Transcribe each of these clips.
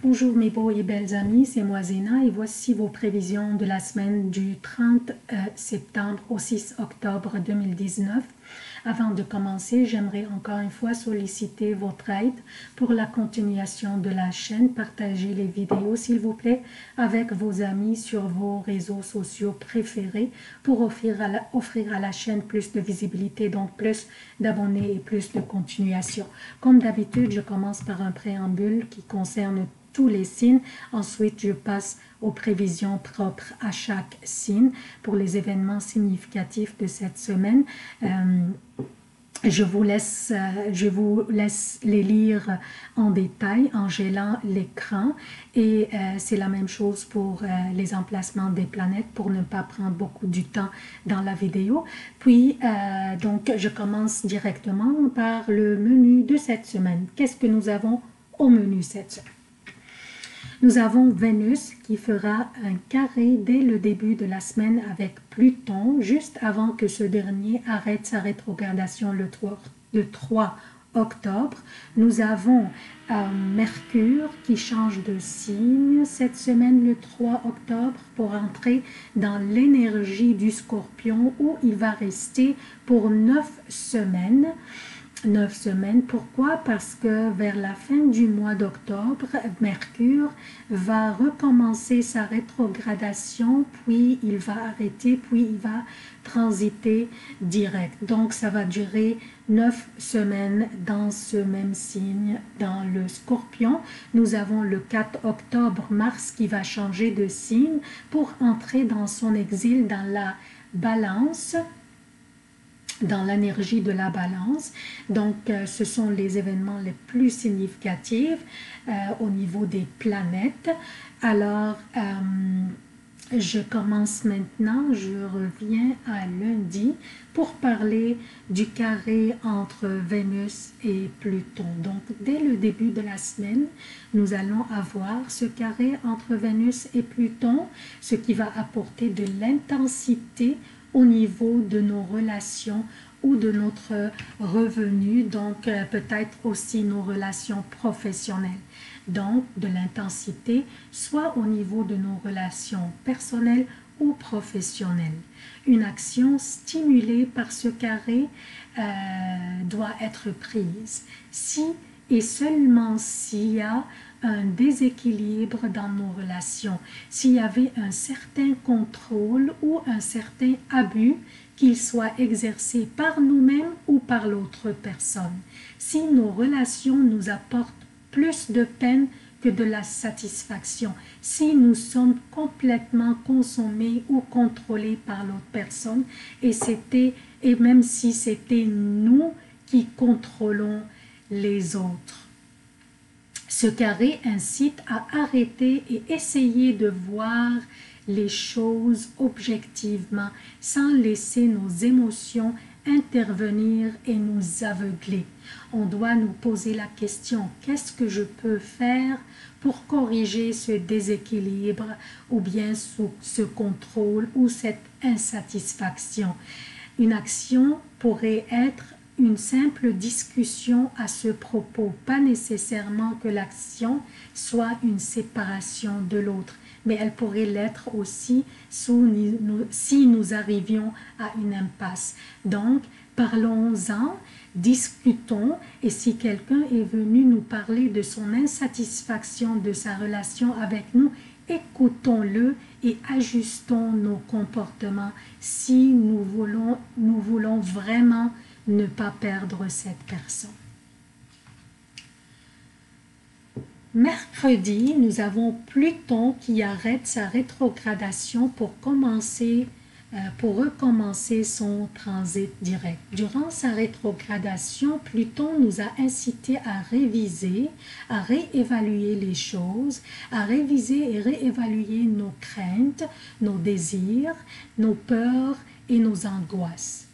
Bonjour mes beaux et belles amis, c'est moi Zéna et voici vos prévisions de la semaine du 30 septembre au 6 octobre 2019. Avant de commencer, j'aimerais encore une fois solliciter votre aide pour la continuation de la chaîne. Partagez les vidéos s'il vous plaît avec vos amis sur vos réseaux sociaux préférés pour offrir à la chaîne plus de visibilité, donc plus d'abonnés et plus de continuation. Comme d'habitude, je commence par un préambule qui concerne tous les signes. Ensuite, je passe aux prévisions propres à chaque signe pour les événements significatifs de cette semaine. Je vous laisse les lire en détail en gelant l'écran et c'est la même chose pour les emplacements des planètes pour ne pas prendre beaucoup du temps dans la vidéo. Puis, donc, je commence directement par le menu de cette semaine. Qu'est-ce que nous avons au menu cette semaine? Nous avons Vénus qui fera un carré dès le début de la semaine avec Pluton, juste avant que ce dernier arrête sa rétrogradation le 3 octobre. Nous avons Mercure qui change de signe cette semaine le 3 octobre pour entrer dans l'énergie du Scorpion où il va rester pour 9 semaines. 9 semaines. Pourquoi? Parce que vers la fin du mois d'octobre, Mercure va recommencer sa rétrogradation, puis il va arrêter, puis il va transiter direct. Donc, ça va durer 9 semaines dans ce même signe, dans le Scorpion. Nous avons le 4 octobre, Mars qui va changer de signe pour entrer dans son exil dans la Balance, dans l'énergie de la balance. Donc, ce sont les événements les plus significatifs au niveau des planètes. Alors, je commence maintenant, je reviens à lundi pour parler du carré entre Vénus et Pluton. Donc, dès le début de la semaine, nous allons avoir ce carré entre Vénus et Pluton, ce qui va apporter de l'intensité au niveau de nos relations ou de notre revenu, donc peut-être aussi nos relations professionnelles. Donc de l'intensité, soit au niveau de nos relations personnelles ou professionnelles. Une action stimulée par ce carré doit être prise. Si et seulement s'il y a un déséquilibre dans nos relations, s'il y avait un certain contrôle ou un certain abus, qu'il soit exercé par nous-mêmes ou par l'autre personne. Si nos relations nous apportent plus de peine que de la satisfaction, si nous sommes complètement consommés ou contrôlés par l'autre personne, et même si c'était nous qui contrôlons les autres. Ce carré incite à arrêter et essayer de voir les choses objectivement sans laisser nos émotions intervenir et nous aveugler. On doit nous poser la question, qu'est-ce que je peux faire pour corriger ce déséquilibre ou bien ce contrôle ou cette insatisfaction? Une action pourrait être une simple discussion à ce propos, pas nécessairement que l'action soit une séparation de l'autre, mais elle pourrait l'être aussi si nous arrivions à une impasse. Donc, parlons-en, discutons, et si quelqu'un est venu nous parler de son insatisfaction de sa relation avec nous, écoutons-le et ajustons nos comportements si nous voulons vraiment ne pas perdre cette personne. Mercredi, nous avons Pluton qui arrête sa rétrogradation pour recommencer son transit direct. Durant sa rétrogradation, Pluton nous a incité à réviser, à réévaluer les choses, à réviser et réévaluer nos craintes, nos désirs, nos peurs et nos angoisses.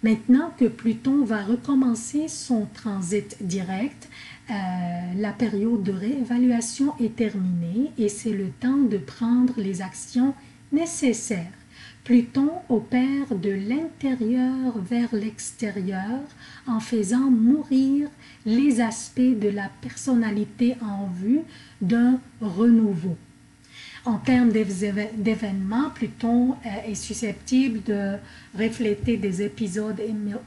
Maintenant que Pluton va recommencer son transit direct, la période de réévaluation est terminée et c'est le temps de prendre les actions nécessaires. Pluton opère de l'intérieur vers l'extérieur en faisant mourir les aspects de la personnalité en vue d'un renouveau. En termes d'événements, Pluton est susceptible de refléter des épisodes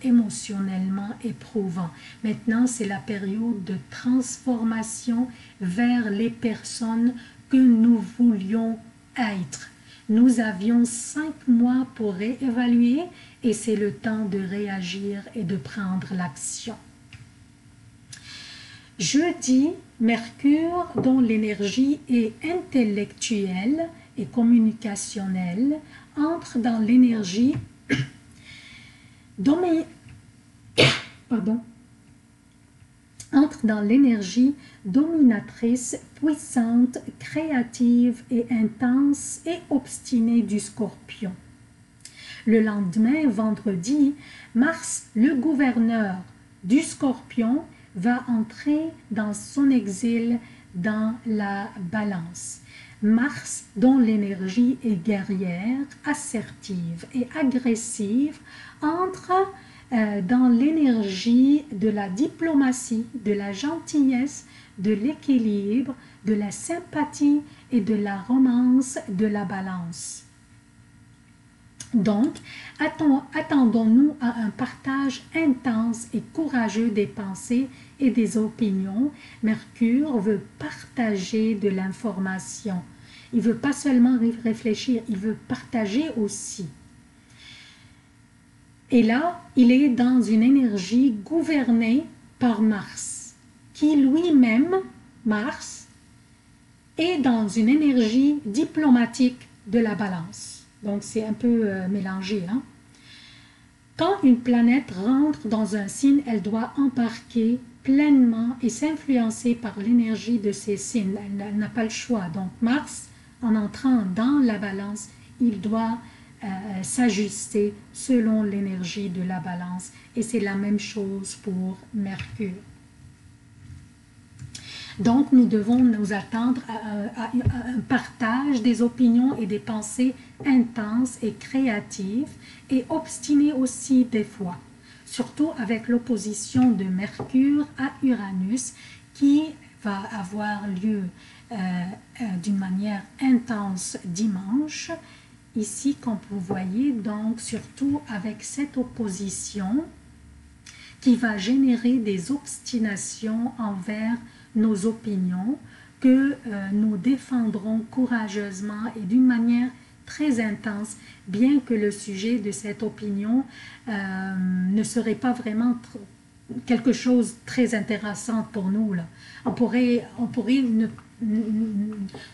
émotionnellement éprouvants. Maintenant, c'est la période de transformation vers les personnes que nous voulions être. Nous avions 5 mois pour réévaluer et c'est le temps de réagir et de prendre l'action. Jeudi, Mercure, dont l'énergie est intellectuelle et communicationnelle, entre dans l'énergie dominatrice, puissante, créative et intense et obstinée du Scorpion. Le lendemain, vendredi, Mars, le gouverneur du Scorpion, va entrer dans son exil dans la Balance. Mars, dont l'énergie est guerrière, assertive et agressive, entre dans l'énergie de la diplomatie, de la gentillesse, de l'équilibre, de la sympathie et de la romance de la Balance. Donc, attendons-nous à un partage intense et courageux des pensées et des opinions. Mercure veut partager de l'information. Il ne veut pas seulement réfléchir, il veut partager aussi. Et là, il est dans une énergie gouvernée par Mars, qui lui-même, Mars, est dans une énergie diplomatique de la Balance. Donc, c'est un peu mélangé. Hein? Quand une planète rentre dans un signe, elle doit embarquer pleinement et s'influencer par l'énergie de ces signes. Elle n'a pas le choix. Donc, Mars, en entrant dans la Balance, il doit s'ajuster selon l'énergie de la Balance. Et c'est la même chose pour Mercure. Donc, nous devons nous attendre à un partage des opinions et des pensées intenses et créatives et obstinées aussi des fois, surtout avec l'opposition de Mercure à Uranus qui va avoir lieu d'une manière intense dimanche. Ici, comme vous voyez, donc surtout avec cette opposition qui va générer des obstinations envers nos opinions que nous défendrons courageusement et d'une manière très intense, bien que le sujet de cette opinion ne serait pas vraiment quelque chose de très intéressant pour nous. Là. On pourrait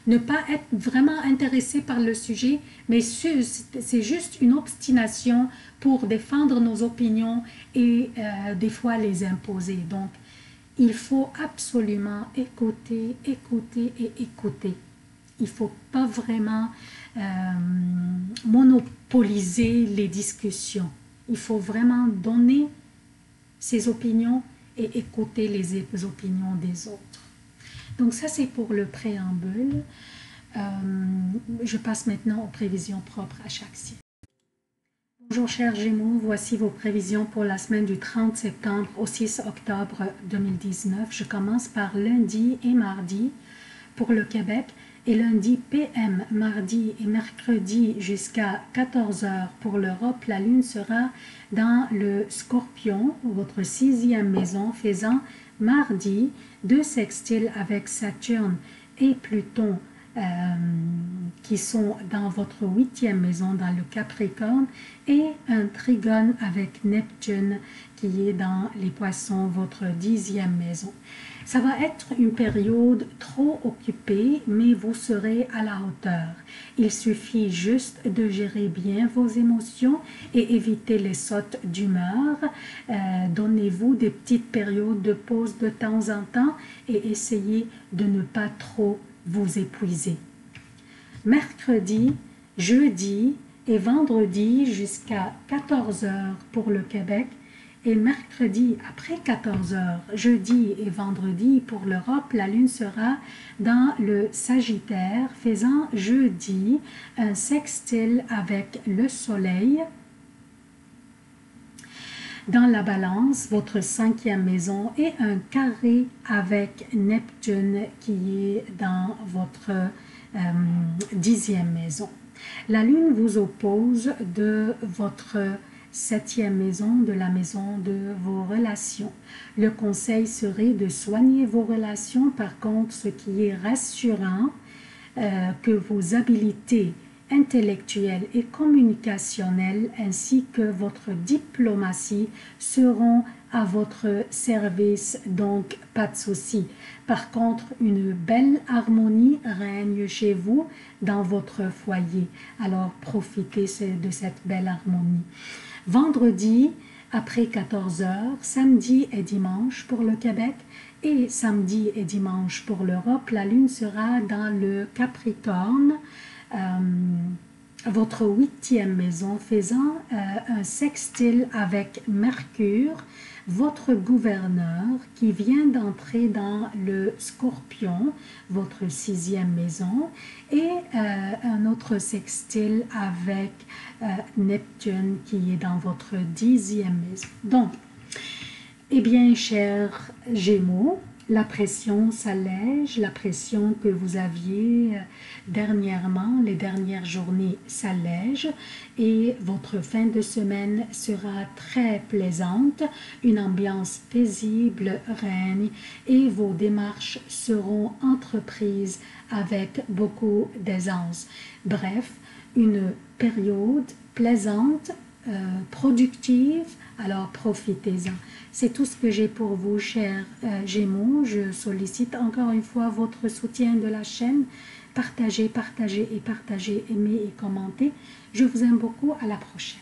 ne pas être vraiment intéressé par le sujet, mais c'est juste une obstination pour défendre nos opinions et des fois les imposer. Donc, il faut absolument écouter, écouter et écouter. Il ne faut pas vraiment monopoliser les discussions. Il faut vraiment donner ses opinions et écouter les opinions des autres. Donc ça, c'est pour le préambule. Je passe maintenant aux prévisions propres à chaque signe. Bonjour chers Gémeaux, voici vos prévisions pour la semaine du 30 septembre au 6 octobre 2019. Je commence par lundi et mardi pour le Québec et lundi PM, mardi et mercredi jusqu'à 14 h pour l'Europe. La lune sera dans le Scorpion, votre 6e maison, faisant mardi 2 sextiles avec Saturne et Pluton qui sont dans votre 8e maison dans le Capricorne et un trigone avec Neptune qui est dans les Poissons, votre 10e maison. Ça va être une période trop occupée, mais vous serez à la hauteur. Il suffit juste de gérer bien vos émotions et éviter les sautes d'humeur. Donnez-vous des petites périodes de pause de temps en temps et essayez de ne pas trop vous épuiser. Mercredi, jeudi et vendredi jusqu'à 14 h pour le Québec Et mercredi après 14 heures, jeudi et vendredi pour l'Europe, la Lune sera dans le Sagittaire, faisant jeudi un sextile avec le Soleil. Dans la Balance, votre 5e maison, et un carré avec Neptune qui est dans votre 10e maison. La Lune vous oppose de votre 7e maison, de la maison de vos relations. Le conseil serait de soigner vos relations. Par contre, ce qui est rassurant, que vos habiletés intellectuelles et communicationnelles ainsi que votre diplomatie seront à votre service, donc pas de souci. Par contre, une belle harmonie règne chez vous dans votre foyer. Alors profitez de cette belle harmonie. Vendredi après 14 heures, samedi et dimanche pour le Québec et samedi et dimanche pour l'Europe, la Lune sera dans le Capricorne, votre 8e maison, faisant un sextile avec Mercure, votre gouverneur qui vient d'entrer dans le Scorpion, votre 6e maison, et un autre sextile avec Neptune qui est dans votre 10e maison. Donc, eh bien, chers Gémeaux, la pression s'allège, la pression que vous aviez dernièrement, les dernières journées s'allègent et votre fin de semaine sera très plaisante, une ambiance paisible règne et vos démarches seront entreprises avec beaucoup d'aisance. Bref, une période plaisante, productive, alors profitez-en. C'est tout ce que j'ai pour vous, chers Gémeaux. Je sollicite encore une fois votre soutien de la chaîne. Partagez, partagez et partagez, aimez et commentez. Je vous aime beaucoup. À la prochaine.